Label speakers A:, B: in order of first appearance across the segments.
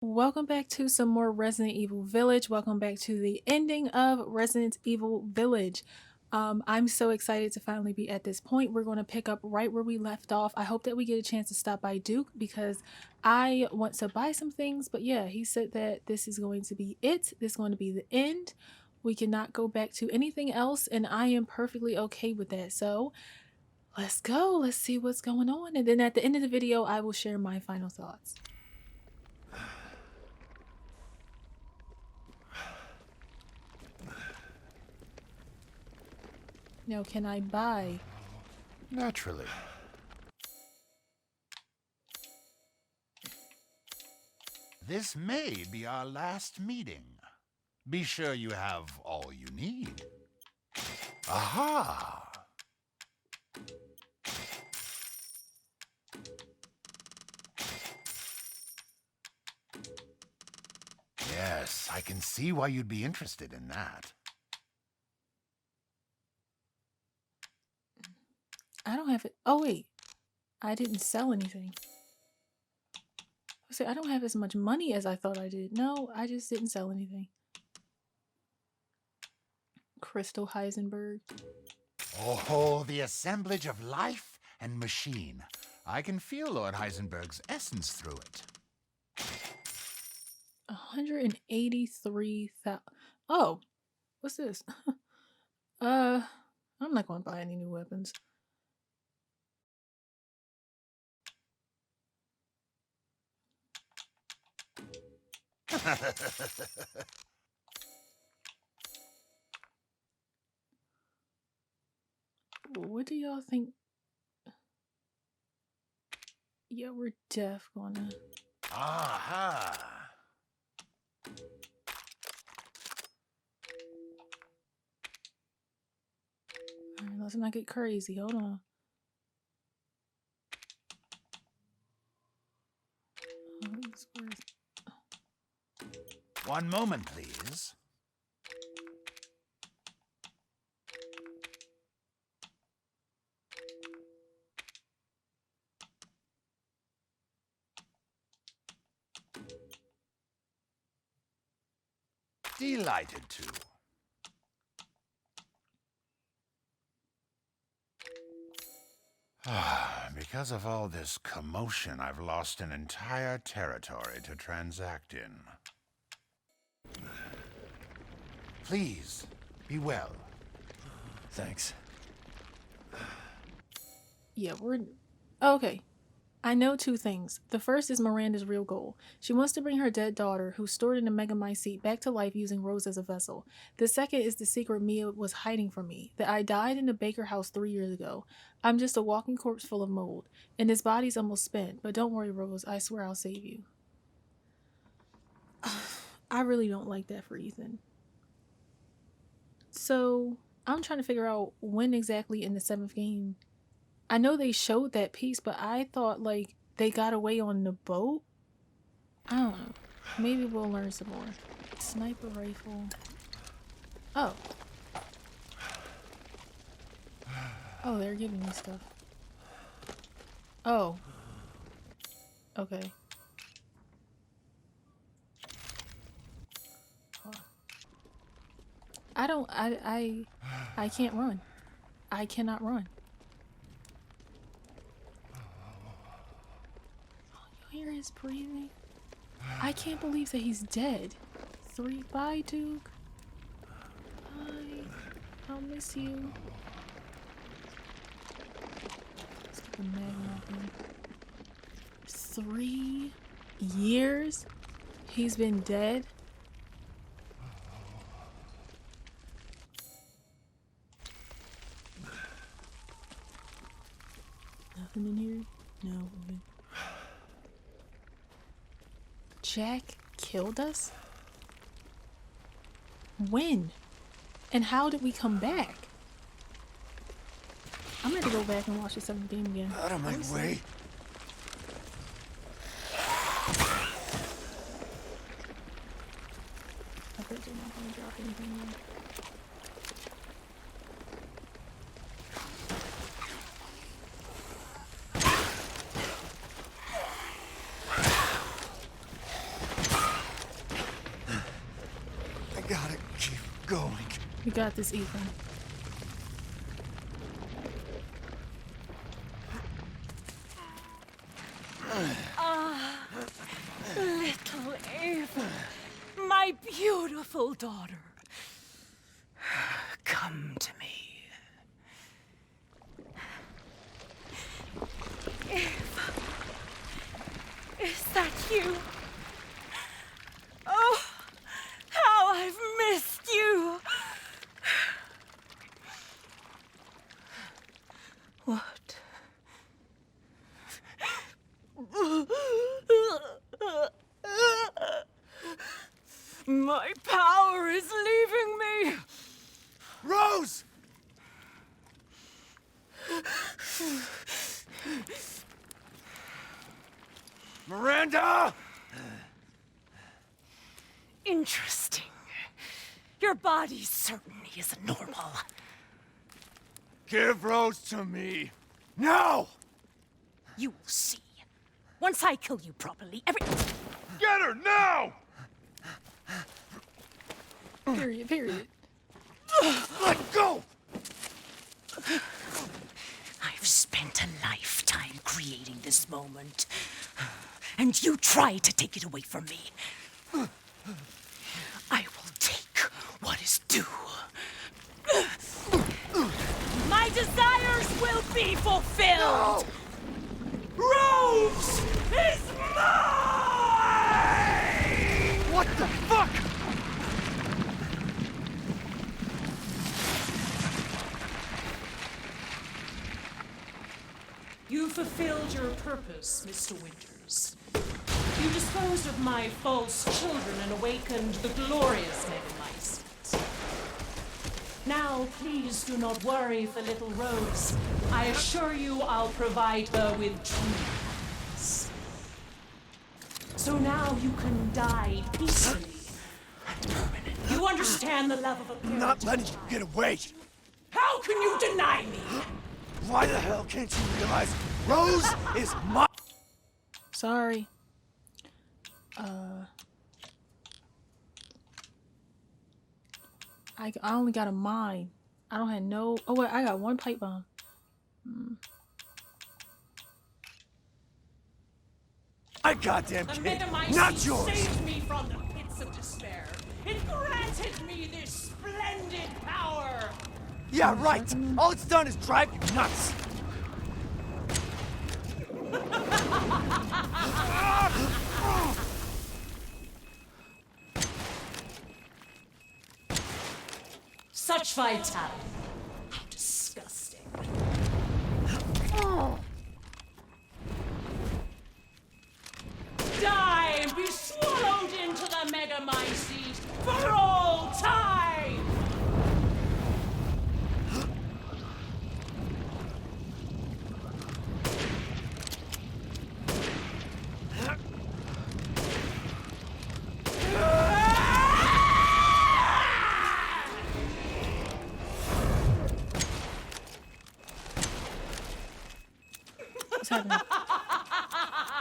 A: Welcome back to some more Resident Evil Village. Welcome back to the ending of Resident Evil Village. I'm so excited to finally be at this point. We're going to pick up right where we left off. I hope that we get a chance to stop by Duke because I want to buy some things. But yeah, he said that this is going to be it. This is going to be the end. We cannot go back to anything else, and I am perfectly okay with that. So let's go. Let's see what's going on. And then at the end of the video, I will share my final thoughts. Now, can I buy?
B: Naturally. This may be our last meeting. Be sure you have all you need. Aha! Yes, I can see why you'd be interested in that.
A: I don't have it. Oh, wait. I didn't sell anything. I don't have as much money as I thought I did. No, I just didn't sell anything. Crystal Heisenberg.
B: Oh, the assemblage of life and machine. I can feel Lord Heisenberg's essence through it.
A: 183,000. Oh, what's this? I'm not going to buy any new weapons. What do y'all think? Yeah, we're def gonna.
B: Aha!
A: Alright, let's not get crazy. Hold on. Oh, it's worth.
B: One moment, please. Delighted to. Because of all this commotion, I've lost an entire territory to transact in. Please, be well.
C: Thanks.
A: Yeah, we're. Okay. I know two things. The first is Miranda's real goal. She wants to bring her dead daughter, who's stored in a Megamycete, back to life using Rose as a vessel. The second is the secret Mia was hiding from me, that I died in the Baker house 3 years ago. I'm just a walking corpse full of mold, and his body's almost spent, but don't worry, Rose, I swear I'll save you. I really don't like that for Ethan. So, I'm trying to figure out when exactly in the 7th game. I know they showed that piece, but I thought, like, they got away on the boat? I don't know. Maybe we'll learn some more. Sniper rifle. Oh. Oh, they're giving me stuff. Oh. Okay. I can't run. I cannot run. You hear his breathing? I can't believe that he's dead. Bye, Duke. Bye. I'll miss you. Let's get the magnet open. 3 years? He's been dead? Nothing in here? No. Jack killed us? When? And how did we come back? I'm gonna go back and watch the 7th game again.
C: Out of my way.
A: I bet you're not gonna drop anything there.
C: going.
A: You got this, Ethan.
D: Little Ava, my beautiful daughter, come to me. Ava, is that you? Oh, how I've missed you. What? My power is leaving me!
C: Rose! Miranda!
D: Interesting. Your body certainly isn't normal.
C: Give Rose to me. Now!
D: You will see. Once I kill you properly,
C: Get her now!
A: Period, period.
C: Let go!
D: I've spent a lifetime creating this moment. And you try to take it away from me. I will take what is due. My desires will be fulfilled! Rose is mine!
C: What the fuck?
D: You fulfilled your purpose, Mr. Winters. You disposed of my false children and awakened the glorious Megamycete. Now, please do not worry for little Rose. I assure you I'll provide her with true happiness. So now you can die peacefully and permanently. You understand the love of a parent.
C: I'm not letting you get away.
D: How can you deny me?
C: Why the hell can't you realize Rose is my...
A: Sorry. I only got a mine. I don't have no... Oh, wait, I got one pipe bomb.
C: My goddamn
D: The
C: kid,
D: Megamycete
C: not yours!
D: saved me from the pits of despair. It granted me this splendid power.
C: Yeah, right! All it's done is drive you nuts!
D: Such vitality. How disgusting. Die and be swallowed into the Megamycete for all time!
A: What's happening?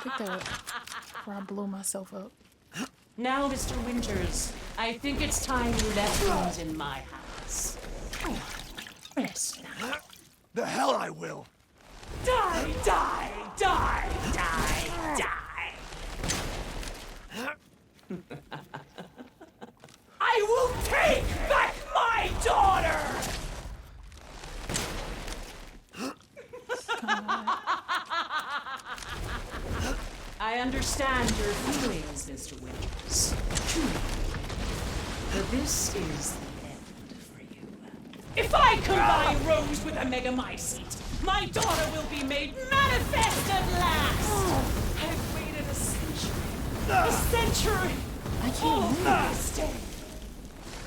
A: Pick that up before I blow myself up.
D: Now, Mr. Winters, I think it's time you left rooms in my house. Rest now.
C: The hell I will!
D: Die, die, die, die, die. I will take back my daughter! I understand your feelings, Mr. Winters. Truly. But this is the end for you. If I combine Rose with a Megamycete, my daughter will be made manifest at last! I've waited a century. A century!
A: I can't
D: Oh,
A: move.
D: this day.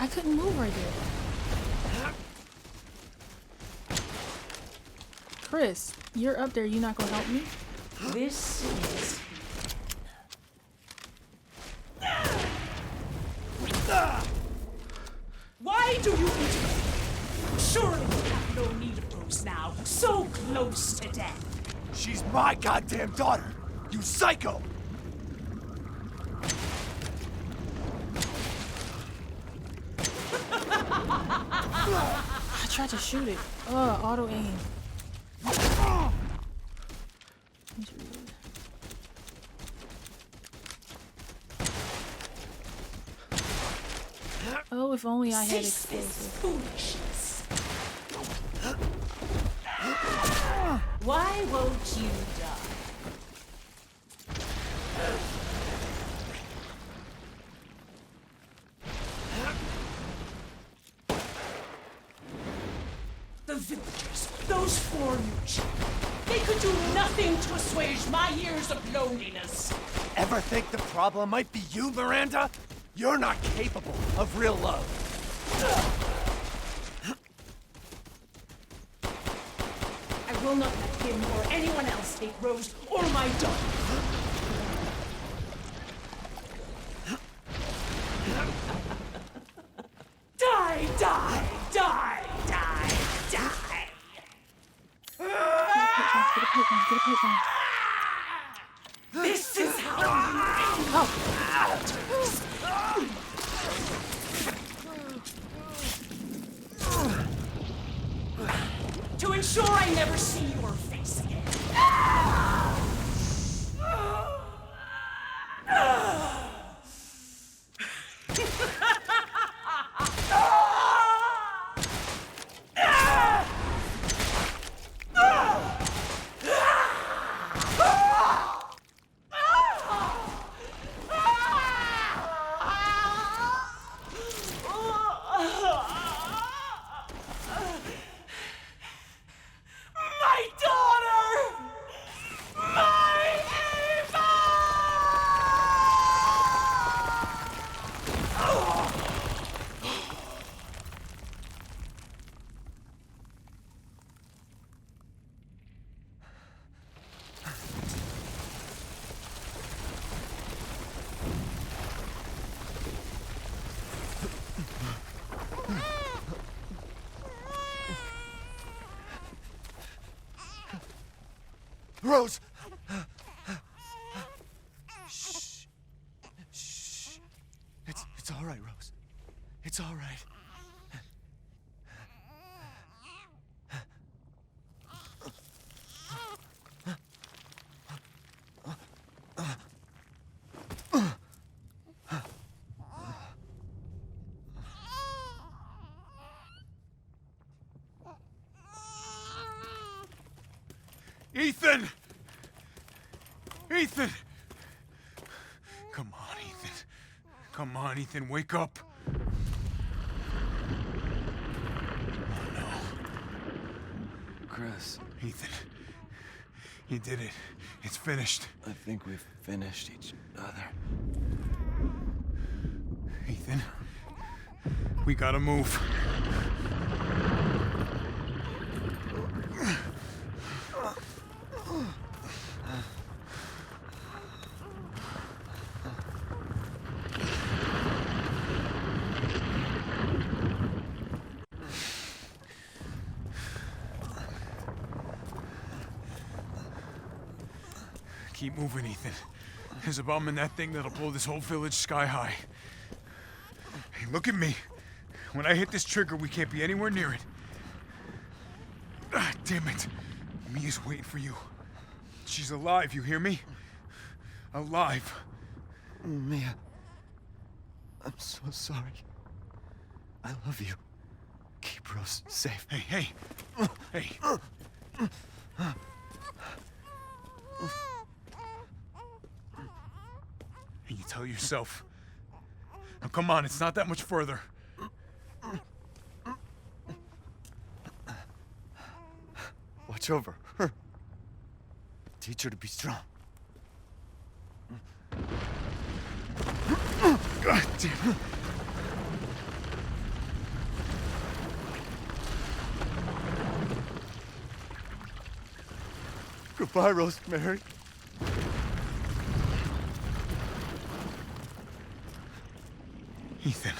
A: I couldn't move right there. Chris, you're up there. You not gonna help me?
D: This is... Why do you interfere? Surely you have no need of Rose now, so close to death.
C: She's my goddamn daughter! You psycho!
A: tried to shoot it. Auto aim. Oh, if only I had
D: Cease this
A: explosive.
D: foolishness. Why won't you die? The villagers, those four new children, they could do nothing to assuage my years of loneliness.
C: Ever think the problem might be you, Miranda? You're not capable of real love.
D: I will not let him or anyone else take Rose or my daughter. Die, die, die, die, die.
A: Get a pipe bomb. Get a pipe bomb.
D: This is how you end. To ensure I never see your face again. My daughter! My Ava!
C: Rose! Shh. Shh. It's all right, Rose. It's all right.
B: Ethan! Ethan! Come on, Ethan. Come on, Ethan, wake up. Oh, no.
E: Chris,
B: Ethan, you did it. It's finished.
E: I think we've finished each other.
B: Ethan, we gotta move. Keep moving, Ethan. There's a bomb in that thing that'll blow this whole village sky high. Hey, look at me. When I hit this trigger, we can't be anywhere near it. Ah, damn it. Mia's waiting for you. She's alive, you hear me? Alive.
C: Mia, I'm so sorry. I love you. Keep Rose safe.
B: Hey, hey. Hey. And you tell yourself. Now come on, it's not that much further.
C: Watch over her. Teach her to be strong.
B: God damn it.
C: Goodbye, Rosemary.
B: Ethan.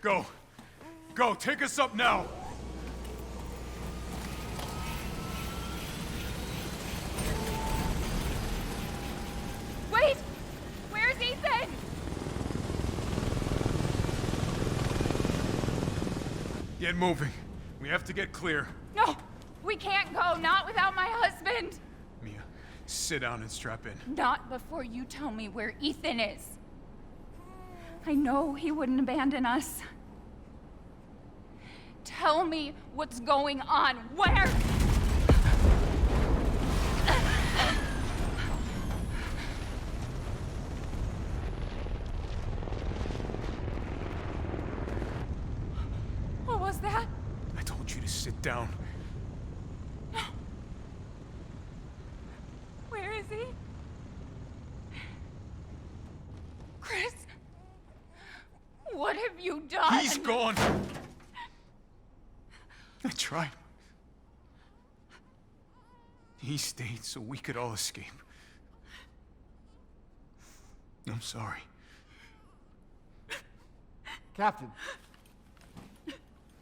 B: Go. Go, take us up now.
F: Wait! Where's Ethan?
B: Get moving. We have to get clear.
F: No! We can't go, not without my husband!
B: Mia, sit down and strap in.
F: Not before you tell me where Ethan is. I know he wouldn't abandon us. Tell me what's going on. Where? What was that?
B: I told you to sit down.
F: Where is he? Chris? What have you done?
B: He's gone. I tried. He stayed so we could all escape. I'm sorry.
C: Captain,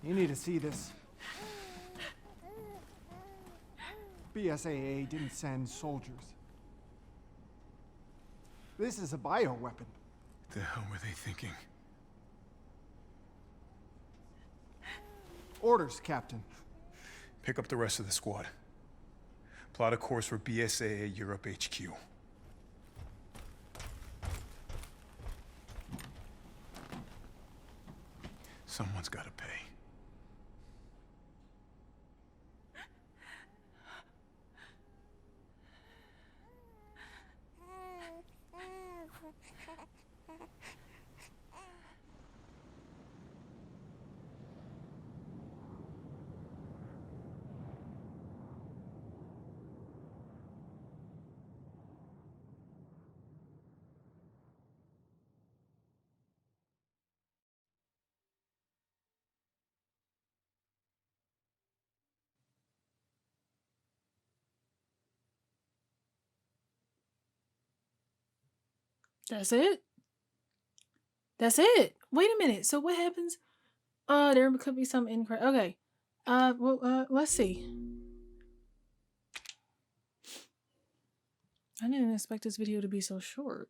C: you need to see this. BSAA didn't send soldiers. This is a bioweapon.
B: The hell were they thinking?
C: Orders, Captain.
B: Pick up the rest of the squad. Plot a course for BSAA Europe HQ. Someone's gotta pay.
A: That's it? That's it? Wait a minute. So what happens? There could be some incorrect. Okay. Let's see. I didn't expect this video to be so short.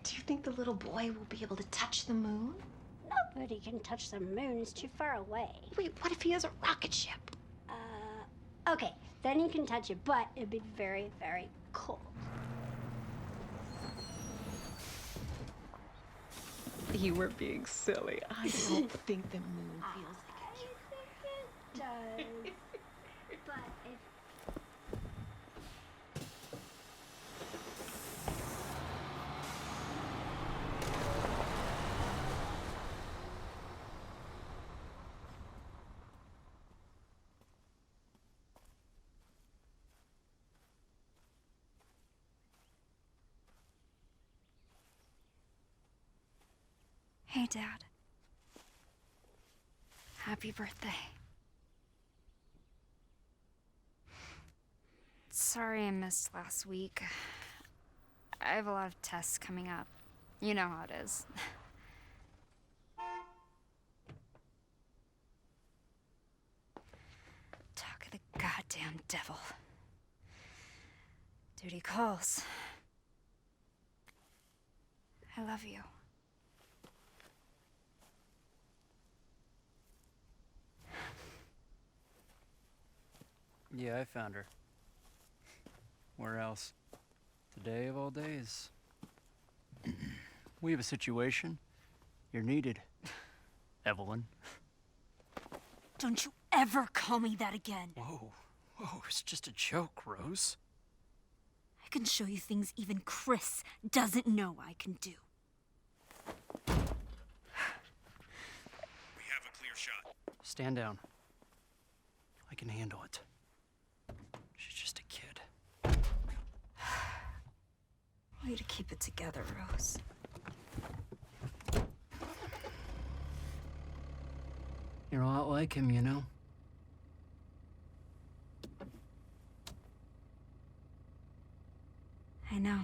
G: Do you think the little boy will be able to touch the moon?
H: Nobody can touch the moon. It's too far away.
G: Wait, what if he has a rocket ship?
H: Okay, then you can touch it, but it'd be very, very cold.
G: You were being silly. I don't think the moon feels like
H: It does. But if
I: Hey, Dad. Happy birthday. Sorry I missed last week. I have a lot of tests coming up. You know how it is. Talk of the goddamn devil. Duty calls. I love you.
E: Yeah, I found her. Where else? Today of all days. We have a situation. You're needed, Evelyn.
J: Don't you ever call me that again.
E: Whoa, it's just a joke, Rose.
J: I can show you things even Chris doesn't know I can do.
B: We have a clear shot.
E: Stand down. I can handle it. She's just a kid.
J: Way to keep it it together, Rose.
E: You're a lot like him, you know?
J: I know.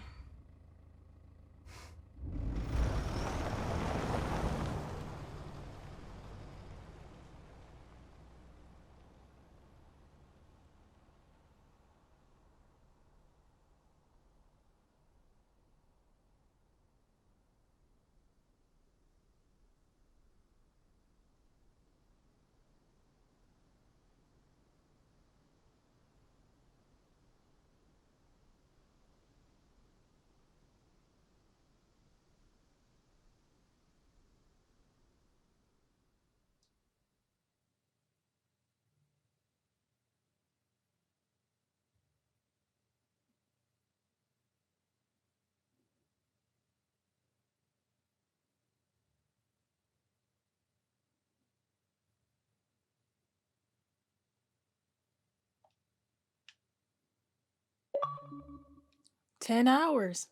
A: Ten hours.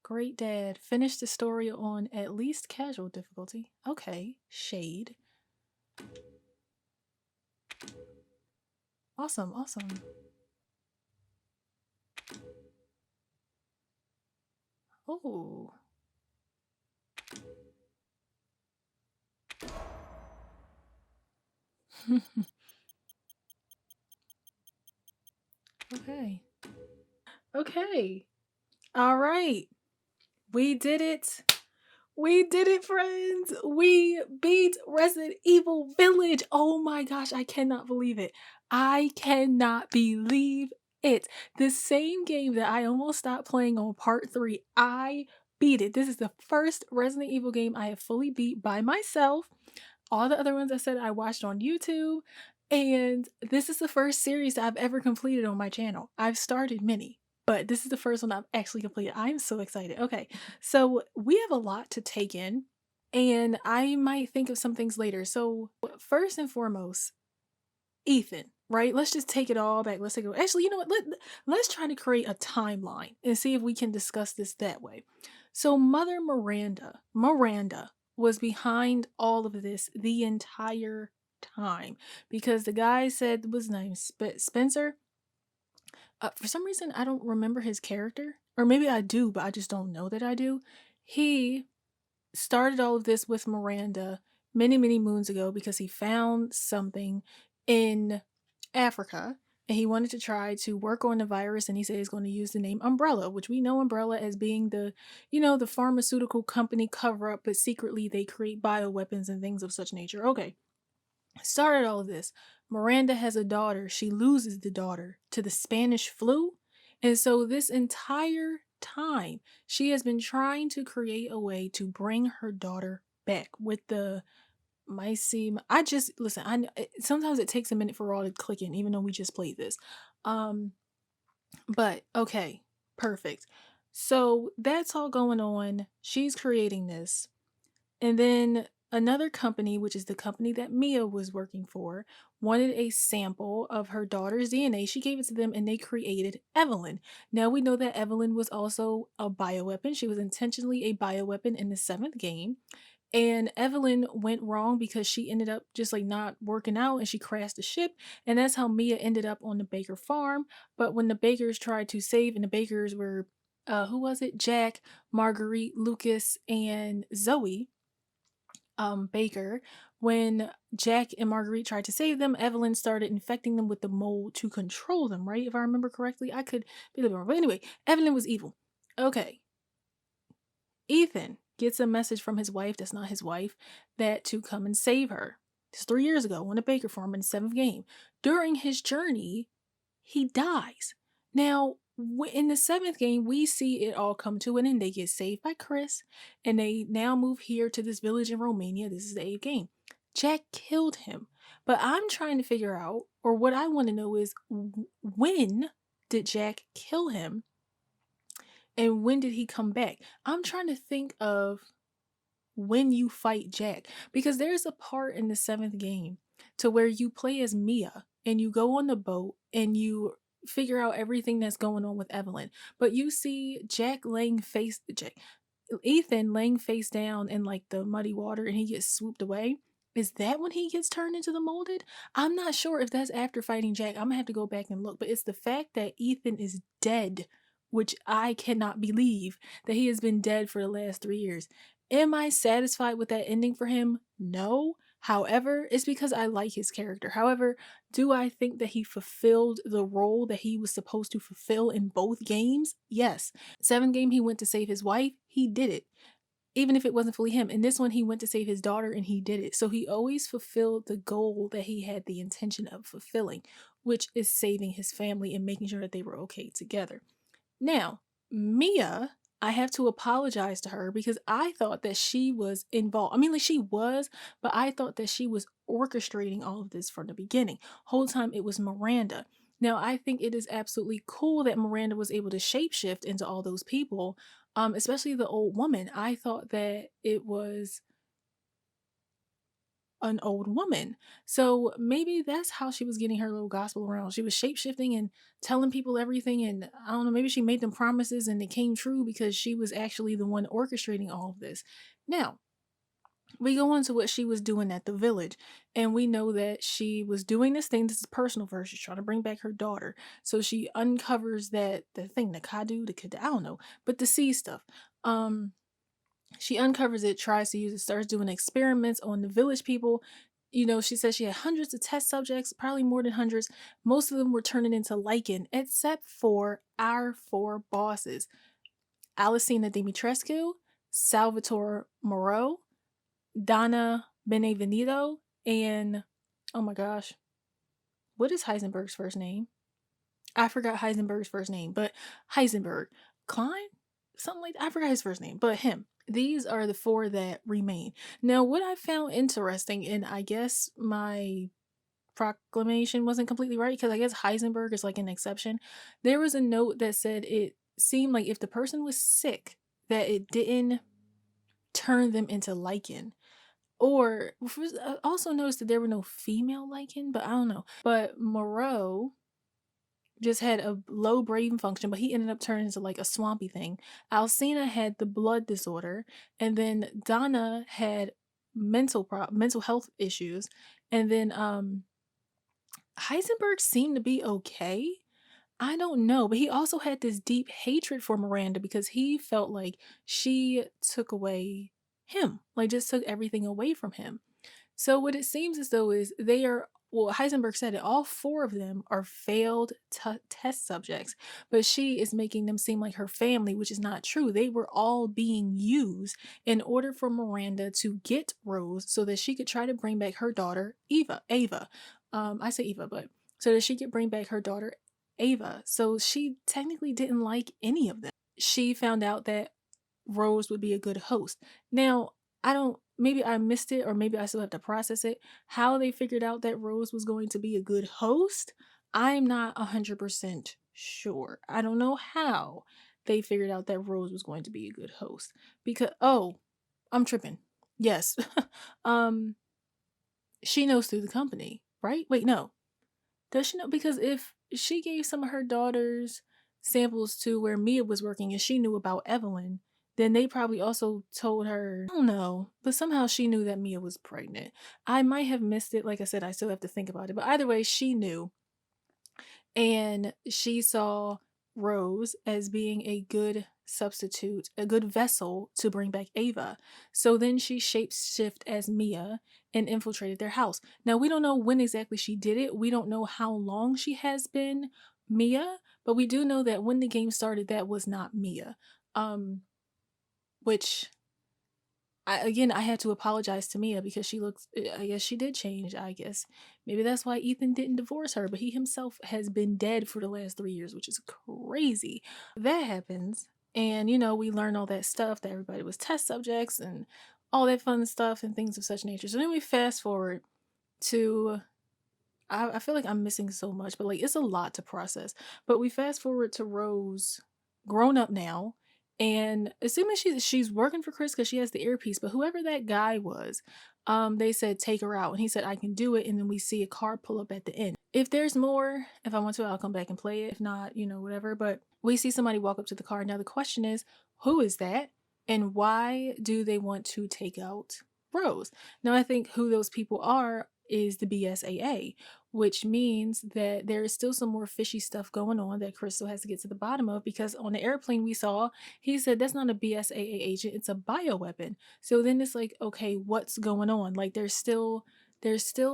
A: Great dad. Finished the story on at least casual difficulty. Okay. Shade. Awesome, awesome. Oh. Okay. Okay. All right. We did it. We did it, friends. We beat Resident Evil Village. Oh my gosh, I cannot believe it. I cannot believe it. The same game that I almost stopped playing on part 3, I beat it. This is the first Resident Evil game I have fully beat by myself. All the other ones I said I watched on YouTube. And this is the first series that I've ever completed on my channel. I've started many, but this is the first one I've actually completed. I'm so excited. Okay, so we have a lot to take in, and I might think of some things later. So first and foremost, Ethan, right? Let's just take it all back. Let's take it. Actually, you know what? Let's try to create a timeline and see if we can discuss this that way. So Mother Miranda was behind all of this the entire time because the guy said was named Spencer. For some reason, I don't remember his character, or maybe I do, but I just don't know that I do. He started all of this with Miranda many, many moons ago because he found something in Africa and he wanted to try to work on the virus, and he said he's going to use the name Umbrella, which we know Umbrella as being the, the pharmaceutical company cover up, but secretly they create bioweapons and things of such nature. Okay. Started all of this. Miranda has a daughter. She loses the daughter to the Spanish flu. And so this entire time, she has been trying to create a way to bring her daughter back with the myceme. I just listen, sometimes it takes a minute for all to click in, even though we just played this. But okay, perfect. So that's all going on. She's creating this. And then another company, which is the company that Mia was working for, wanted a sample of her daughter's DNA. She gave it to them and they created Evelyn. Now we know that Evelyn was also a bioweapon. She was intentionally a bioweapon in the 7th game. And Evelyn went wrong because she ended up just like not working out and she crashed the ship. And that's how Mia ended up on the Baker farm. But when the Bakers tried to save, and the Bakers were, who was it? Jack, Marguerite, Lucas, and Zoe. Baker, when Jack and Marguerite tried to save them, Evelyn started infecting them with the mold to control them, right? If I remember correctly, I could be a little wrong. But anyway, Evelyn was evil. Okay. Ethan gets a message from his wife, that's not his wife, that to come and save her. It's 3 years ago on the Baker farm in the 7th game. During his journey, he dies. Now, in the 7th game, we see it all come to an end. They get saved by Chris, and they now move here to this village in Romania. This is the 8th game. Jack killed him. But I'm trying to figure out, or what I want to know is, when did Jack kill him? And when did he come back? I'm trying to think of when you fight Jack, because there's a part in the 7th game to where you play as Mia and you go on the boat and you figure out everything that's going on with Evelyn. But you see Ethan laying face down in like the muddy water and he gets swooped away. Is that when he gets turned into the molded? I'm not sure if that's after fighting Jack. I'm gonna have to go back and look. But it's the fact that Ethan is dead, which I cannot believe that he has been dead for the last 3 years. Am I satisfied with that ending for him? No. However, it's because I like his character. However, do I think that he fulfilled the role that he was supposed to fulfill in both games? Yes. 7th game, he went to save his wife. He did it. Even if it wasn't fully him. In this one, he went to save his daughter and he did it. So he always fulfilled the goal that he had the intention of fulfilling, which is saving his family and making sure that they were okay together. Now, Mia, I have to apologize to her because I thought that she was involved. I mean, like she was, but I thought that she was orchestrating all of this from the beginning. Whole time it was Miranda. Now, I think it is absolutely cool that Miranda was able to shapeshift into all those people, especially the old woman. I thought that it was an old woman. So maybe that's how she was getting her little gospel around. She was shapeshifting and telling people everything. And I don't know, maybe she made them promises and it came true because she was actually the one orchestrating all of this. Now, we go on to what she was doing at the village. And we know that she was doing this thing. This is personal verse. She's trying to bring back her daughter. So she uncovers the thing, the Kadu, I don't know, but the sea stuff. She uncovers it, tries to use it, starts doing experiments on the village people. You know, she says she had hundreds of test subjects, probably more than hundreds. Most of them were turning into lichen, except for our 4 bosses. Alicina Dimitrescu, Salvatore Moreau, Donna Benevenido, and oh my gosh, what is Heisenberg's first name? I forgot Heisenberg's first name, but Heisenberg. Klein? Something like that. I forgot his first name, but him. These are the 4 that remain. Now, what I found interesting, and I guess my proclamation wasn't completely right because I guess Heisenberg is like an exception. There was a note that said it seemed like if the person was sick, that it didn't turn them into lichen. Or I also noticed that there were no female lichen, but I don't know. But Moreau just had a low brain function, but he ended up turning into like a swampy thing. Alcina had the blood disorder, and then Donna had mental health issues, and then Heisenberg seemed to be okay. I don't know, but he also had this deep hatred for Miranda because he felt like she took away him, like just took everything away from him. So what it seems as though is they are, well, Heisenberg said it, all 4 of them are failed test subjects, but she is making them seem like her family, which is not true. They were all being used in order for Miranda to get Rose so that she could try to bring back her daughter, Ava. I say Eva, but so that she could bring back her daughter, Ava. So she technically didn't like any of them. She found out that Rose would be a good host. Now, maybe I missed it or maybe I still have to process it. How they figured out that Rose was going to be a good host, I'm not 100% sure. I don't know how they figured out that Rose was going to be a good host because, oh, I'm tripping. Yes. She knows through the company, right? Wait, no. Does she know? Because if she gave some of her daughters samples to where Mia was working and she knew about Evelyn, then they probably also told her, I don't know, but somehow she knew that Mia was pregnant. I might have missed it. Like I said, I still have to think about it. But either way, she knew. And she saw Rose as being a good substitute, a good vessel to bring back Ava. So then she shapeshift as Mia and infiltrated their house. Now, we don't know when exactly she did it. We don't know how long she has been Mia, but we do know that when the game started, that was not Mia. Which I had to apologize to Mia because I guess she did change. I guess maybe that's why Ethan didn't divorce her, but he himself has been dead for the last 3 years, which is crazy. That happens. And, we learn all that stuff that everybody was test subjects and all that fun stuff and things of such nature. So then we fast forward to, I feel like I'm missing so much, but like it's a lot to process. But we fast forward to Rose, grown up now, and assuming she's working for Chris because she has the earpiece, but whoever that guy was, they said take her out, and he said I can do it, and then we see a car pull up at the end. If there's more, if I want to, I'll come back and play it. If not, whatever. But we see somebody walk up to the car. Now the question is, who is that? And why do they want to take out Rose? Now I think who those people are is the BSAA, which means that there is still some more fishy stuff going on that Crystal has to get to the bottom of, because on the airplane we saw, he said that's not a BSAA agent, it's a bioweapon. So then it's like, okay, what's going on? Like they're still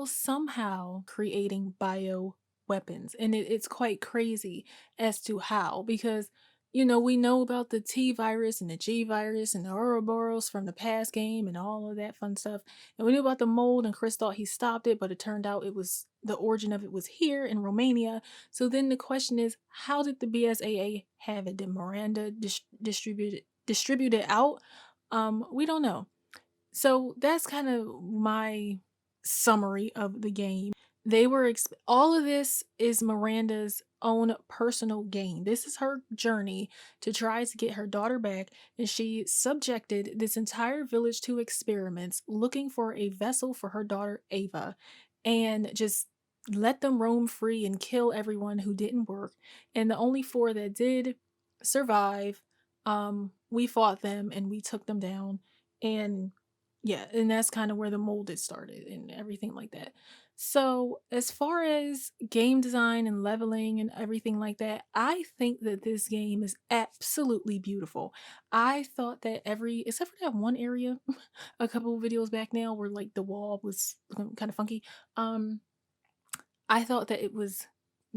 A: somehow creating bio weapons, and it's quite crazy as to how, because we know about the T virus and the G virus and the Ouroboros from the past game and all of that fun stuff, and we knew about the mold, and Chris thought he stopped it, but it turned out it was the origin of it was here in Romania. So then the question is, how did the BSAA have it? Did Miranda distribute it out? We don't know. So that's kind of my summary of the game. All of this is Miranda's own personal gain. This is her journey to try to get her daughter back, and she subjected this entire village to experiments looking for a vessel for her daughter Ava, and just let them roam free and kill everyone who didn't work. And the only four that did survive, we fought them and we took them down. And yeah, and that's kind of where the molded started and everything like that. So, as far as game design and leveling and everything like that, I think that this game is absolutely beautiful. I thought that except for that one area a couple of videos back now where like the wall was kind of funky, I thought that it was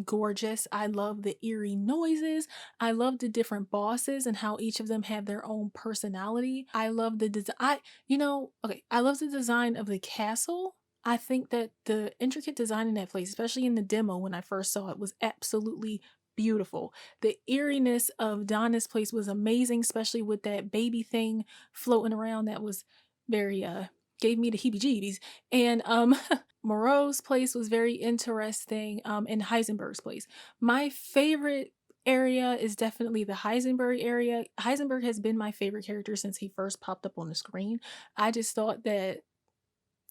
A: gorgeous. I love the eerie noises. I love the different bosses and how each of them have their own personality. I love the design. I love the design of the castle. I think that the intricate design in that place, especially in the demo when I first saw it, was absolutely beautiful. The eeriness of Donna's place was amazing, especially with that baby thing floating around. That was very gave me the heebie-jeebies. And Moreau's place was very interesting, and Heisenberg's place. My favorite area is definitely the Heisenberg area. Heisenberg has been my favorite character since he first popped up on the screen. I just thought that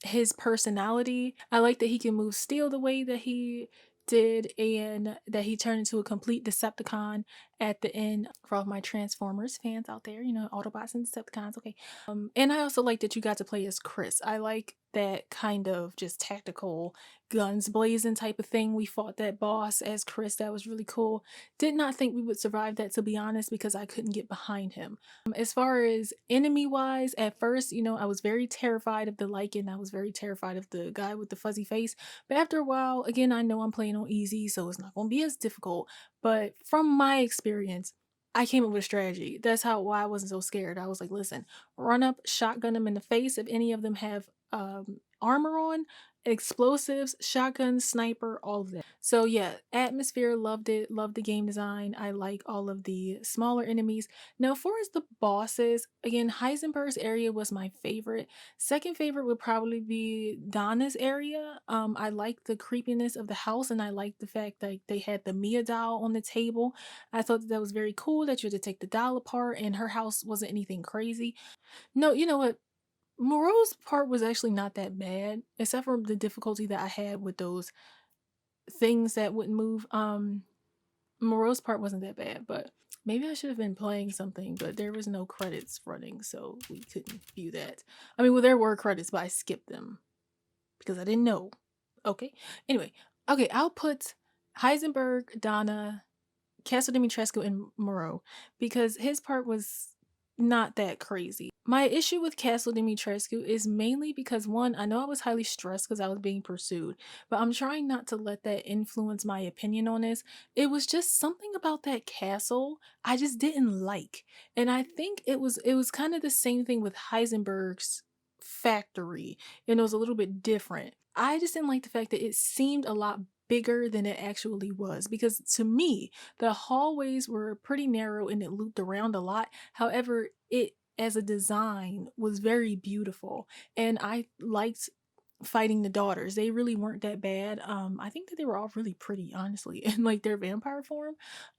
A: his personality, I like that he can move steel the way that he did, and that he turned into a complete Decepticon at the end. For all my Transformers fans out there, Autobots and Decepticons, okay. And I also like that you got to play as Chris. I like that kind of just tactical guns blazing type of thing. We fought that boss as Chris. That was really cool. Did not think we would survive that, to be honest, because I couldn't get behind him. As far as enemy wise, at first, I was very terrified of the Lycan. I was very terrified of the guy with the fuzzy face. But after a while, again, I know I'm playing on easy, so it's not going to be as difficult. But from my experience, I came up with a strategy. That's why I wasn't so scared. I was like, listen, run up, shotgun them in the face if any of them have armor on, explosives, shotgun, sniper, all of that. So yeah, atmosphere, loved it, loved the game design. I like all of the smaller enemies. Now, as far as the bosses, again, Heisenberg's area was my favorite. Second favorite would probably be Donna's area. I like the creepiness of the house, and I like the fact that they had the Mia doll on the table. I thought that was very cool that you had to take the doll apart, and her house wasn't anything crazy. No, you know what? Moreau's part was actually not that bad, except for the difficulty that I had with those things that wouldn't move. Moreau's part wasn't that bad, but maybe I should have been playing something, but there was no credits running, so we couldn't view that. I mean, well, there were credits, but I skipped them because I didn't know. Okay. Anyway, okay, I'll put Heisenberg, Donna, Castle Dimitrescu, and Moreau because his part was not that crazy. My issue with Castle Dimitrescu is mainly because, one, I know I was highly stressed because I was being pursued, but I'm trying not to let that influence my opinion on this. It was just something about that castle I just didn't like. And I think it was kind of the same thing with Heisenberg's factory, and it was a little bit different. I just didn't like the fact that it seemed a lot bigger than it actually was, because to me the hallways were pretty narrow and it looped around a lot. However, it as a design was very beautiful, and I liked fighting the daughters. They really weren't that bad. I think that they were all really pretty, honestly, in like their vampire form.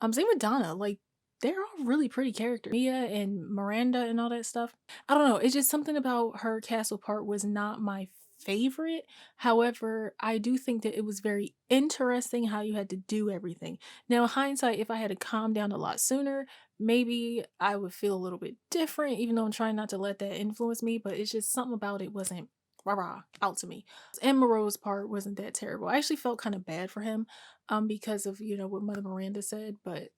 A: Same with Donna. Like, they're all really pretty characters. Mia and Miranda and all that stuff. I don't know. It's just something about her castle part was not my favorite. However, I do think that it was very interesting how you had to do everything. Now, in hindsight, if I had to calm down a lot sooner, maybe I would feel a little bit different, even though I'm trying not to let that influence me, but it's just something about it wasn't rah out to me. And Moreau's part wasn't that terrible. I actually felt kind of bad for him because of, you know, what Mother Miranda said, but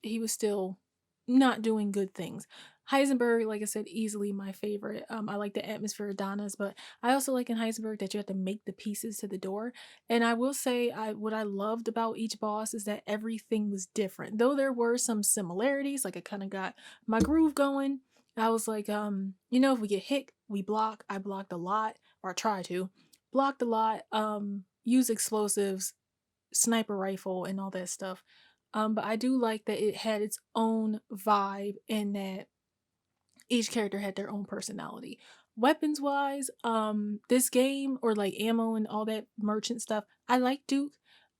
A: he was still not doing good things. Heisenberg, like I said, easily my favorite. I like the atmosphere of Donna's, but I also like in Heisenberg that you have to make the pieces to the door. And I will say, what I loved about each boss is that everything was different. Though there were some similarities, like I kind of got my groove going. I was like, you know, if we get hit, we block. I blocked a lot, or I try to blocked a lot. Use explosives, sniper rifle, and all that stuff. But I do like that it had its own vibe and that each character had their own personality. Weapons wise, this game or like ammo and all that merchant stuff, I like Duke.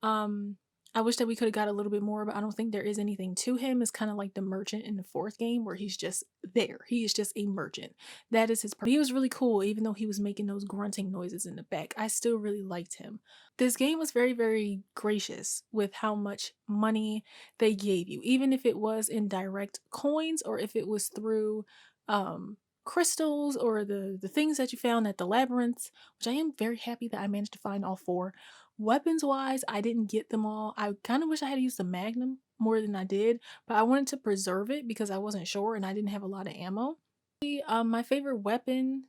A: Um, I wish that we could have got a little bit more, but I don't think there is anything to him. It's kind of like the merchant in the fourth game where he's just there. He is just a merchant. That is his. He was really cool, even though he was making those grunting noises in the back. I still really liked him. This game was very, very gracious with how much money they gave you, even if it was in direct coins or if it was through crystals or the things that you found at the labyrinths, which I am very happy that I managed to find all four. Weapons wise, I didn't get them all. I kind of wish I had used the Magnum more than I did, but I wanted to preserve it because I wasn't sure and I didn't have a lot of ammo. My favorite weapon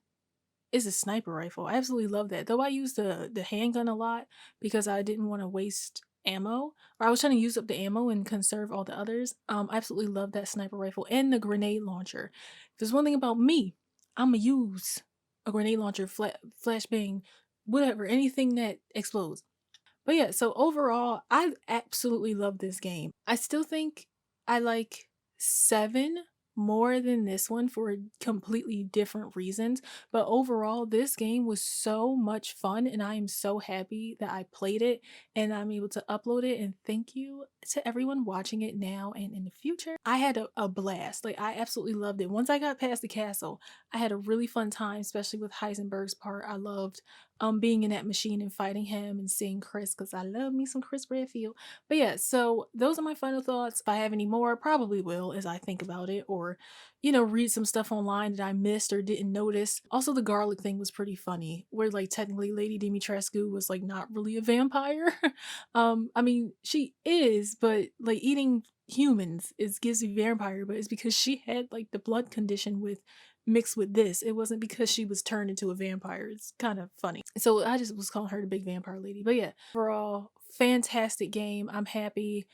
A: is a sniper rifle. I absolutely love that. Though I use the handgun a lot because I didn't want to waste ammo, or I was trying to use up the ammo and conserve all the others. I absolutely love that sniper rifle and the grenade launcher. If there's one thing about me, I'ma use a grenade launcher, flashbang, whatever, anything that explodes. But yeah, so overall, I absolutely love this game. I still think I like 7 more than this one for completely different reasons. But overall, this game was so much fun, and I am so happy that I played it and I'm able to upload it. And thank you to everyone watching it now and in the future. I had a blast. Like, I absolutely loved it. Once I got past the castle, I had a really fun time, especially with Heisenberg's part. I loved being in that machine and fighting him and seeing Chris because I love me some Chris Redfield. But yeah, so those are my final thoughts. If I have any more, I probably will as I think about it, or you know, read some stuff online that I missed or didn't notice. Also, the garlic thing was pretty funny, where like technically Lady Dimitrescu was like not really a vampire. I mean, she is, but like eating humans is gives you vampire, but it's because she had like the blood condition with mixed with this. It wasn't because she was turned into a vampire. It's kind of funny. So I just was calling her the big vampire lady. But yeah, overall, fantastic game. I'm happy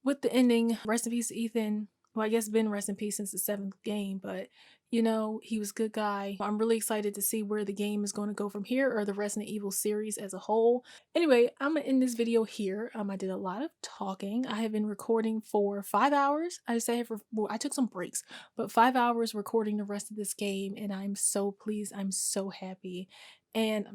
A: with the ending. Rest in peace, Ethan. Well, I guess been rest in peace since the 7th game, but you know, he was a good guy. I'm really excited to see where the game is going to go from here, or the Resident Evil series as a whole. Anyway, I'm gonna end this video here. I did a lot of talking. I have been recording for 5 hours. I just say well, I took some breaks, but 5 hours recording the rest of this game, and I'm so pleased. I'm so happy. And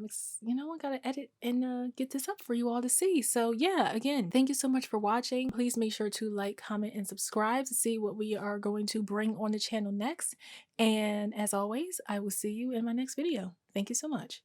A: you know, I gotta edit and get this up for you all to see. So yeah, again, thank you so much for watching. Please make sure to like, comment, and subscribe to see what we are going to bring on the channel next. And as always, I will see you in my next video. Thank you so much.